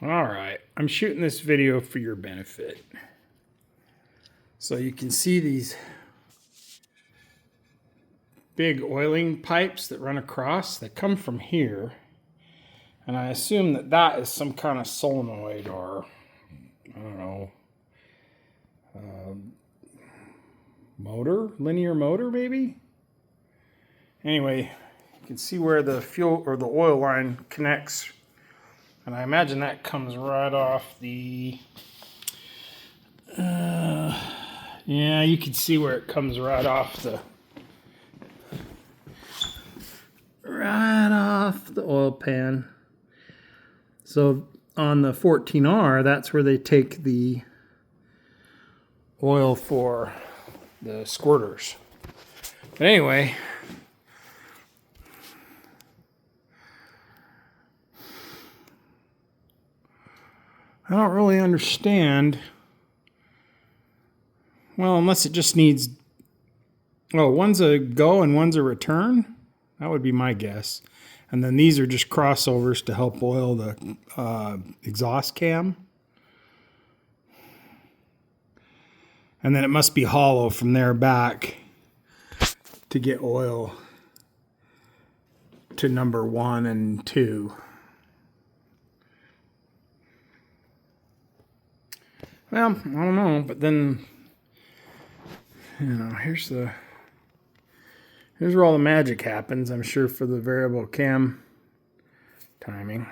All right, I'm shooting this video for your benefit. So you can see these big oiling pipes that run across that come from here. And I assume that that is some kind of solenoid or, I don't know, motor, linear motor maybe? Anyway, you can see where the fuel or the oil line connects. And I imagine that comes right off the, yeah, you can see where it comes right off the oil pan. So on the 14R, that's where they take the oil for the squirters. But anyway, I don't really understand. Well, unless it just needs, oh, one's a go and one's a return. That would be my guess. And then these are just crossovers to help oil the exhaust cam. And then it must be hollow from there back to get oil to number 1 and 2. Well, I don't know, but then, you know, here's where all the magic happens, I'm sure, for the variable cam timing.